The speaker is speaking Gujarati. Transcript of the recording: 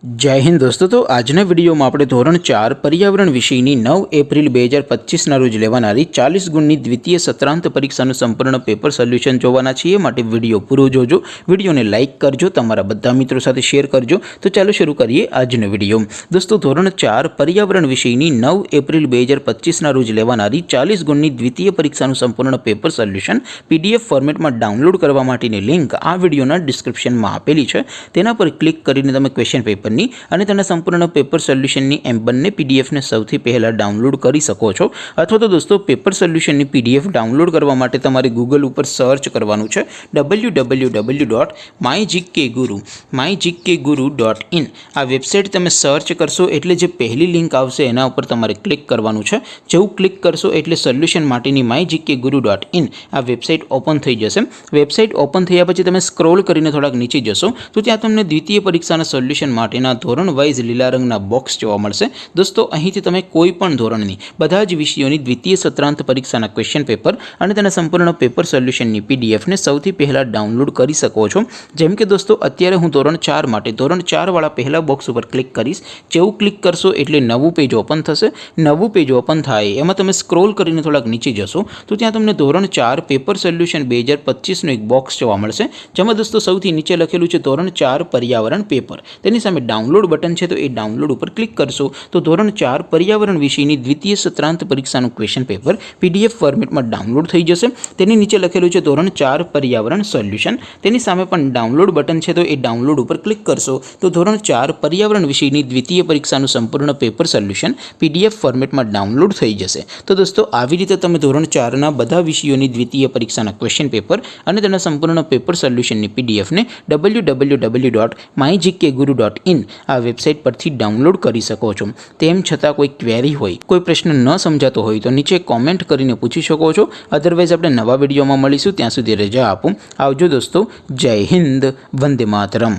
जय हिंद दोस्तों। तो आजना विडियो में આપણે ધોરણ 4 पर्यावरण વિષયની 9 એપ્રિલ 2025 રોજ લેવાનારી 40 ગુણની દ્વિતીય સત્રાંત પરીક્ષાનું સંપૂર્ણ પેપર સોલ્યુશન જોવાના છીએ। માટે વિડિયો પૂરો જોજો, વિડિયોને લાઈક કરજો, તમારા બધા મિત્રો સાથે શેર કરજો। તો ચાલો શરૂ કરીએ આજનો વિડિયો। દોસ્તો ધોરણ 4 पर्यावरण વિષયની 9 એપ્રિલ 2025 રોજ લેવાનારી 40 ગુણની દ્વિતીય પરીક્ષાનું સંપૂર્ણ પેપર સોલ્યુશન PDF ફોર્મેટમાં ડાઉનલોડ કરવા માટેની લિંક આ વિડિયોના ડિસ્ક્રિપ્શનમાં આપેલી છે। તેના પર ક્લિક કરીને તમે ક્વેશ્ચન પેપર અને તેના સંપૂર્ણ પેપર સોલ્યુશનની એમ બંને PDF ને સૌથી પહેલા ડાઉનલોડ કરી શકો છો। અથવા તો દોસ્તો પેપર સોલ્યુશનની PDF ડાઉનલોડ કરવા માટે તમારે ગૂગલ ઉપર સર્ચ કરવાનું છે www.mygkguru.in। આ વેબસાઇટ તમે સર્ચ કરશો એટલે જે પહેલી લિંક આવશે એના ઉપર તમારે ક્લિક કરવાનું છે। જેવું ક્લિક કરશો એટલે સોલ્યુશન માટેની mygkguru.in આ વેબસાઇટ ઓપન થઈ જશે। વેબસાઇટ ઓપન થયા પછી તમે સ્ક્રોલ કરીને થોડાક નીચે જશો તો ત્યાં તમને દ્વિતીય પરીક્ષાના સોલ્યુશન માટેના ધોરણ વાઇઝ લીલા રંગના બોક્સ જોવા મળશે। દોસ્તો અહીંથી તમે કોઈ પણ ધોરણની બધા જ વિષયોની દ્વિતીય સત્રાંત પરીક્ષાના ક્વેશ્ચન પેપર અને તેના સંપૂર્ણ પેપર સોલ્યુશનની PDF ને સૌથી પહેલા ડાઉનલોડ કરી શકો છો। જેમ કે દોસ્તો અત્યારે હું ધોરણ 4 માટે ધોરણ 4 વાળા પહેલા બોક્સ ઉપર ક્લિક કરીશ। જેવું ક્લિક કરશો એટલે નવું પેજ ઓપન થશે। નવું પેજ ઓપન થાય એમાં તમે સ્ક્રોલ કરીને થોડાક નીચે જશો તો ત્યાં તમને ધોરણ 4 પેપર સોલ્યુશન 2025 નું એક બોક્સ જોવા મળશે। જેમાં દોસ્તો સૌથી નીચે લખેલું છે ધોરણ 4 पर्यावरण પેપર। તેની સામે ડાઉનલોડ બટન છે તો એ ડાઉનલોડ ઉપર ક્લિક કરશો તો ધોરણ 4 पर्यावरण વિષયની દ્વિતીય સત્રાંત પરીક્ષાનું ક્વેશ્ચન પેપર PDF ફોર્મેટમાં ડાઉનલોડ થઈ જશે। તેની નીચે લખેલું છે ધોરણ 4 पर्यावरण સોલ્યુશન। તેની સામે પણ ડાઉનલોડ બટન છે તો એ ડાઉનલોડ ઉપર ક્લિક કરશો તો ધોરણ 4 पर्यावरण વિષયની દ્વિતીય પરીક્ષાનું સંપૂર્ણ પેપર સોલ્યુશન PDF ફોર્મેટમાં ડાઉનલોડ થઈ જશે। તો દોસ્તો આવી રીતે તમે ધોરણ 4 ના બધા વિષયોની દ્વિતીય પરીક્ષાના ક્વેશ્ચન પેપર અને તેના સંપૂર્ણ પેપર સોલ્યુશનની PDF ને www.mygkguru.in આ વેબસાઇટ પરથી ડાઉનલોડ કરી શકો છો। તેમ છતાં કોઈ ક્વેરી હોય, કોઈ પ્રશ્ન ન સમજાતો હોય તો નીચે કોમેન્ટ કરીને પૂછી શકો છો। અધરવાઇઝ આપણે નવા વિડીયોમાં મળીશું, ત્યાં સુધી રજા આપો। આવજો દોસ્તો। જય હિન્દ, વંદે માતરમ।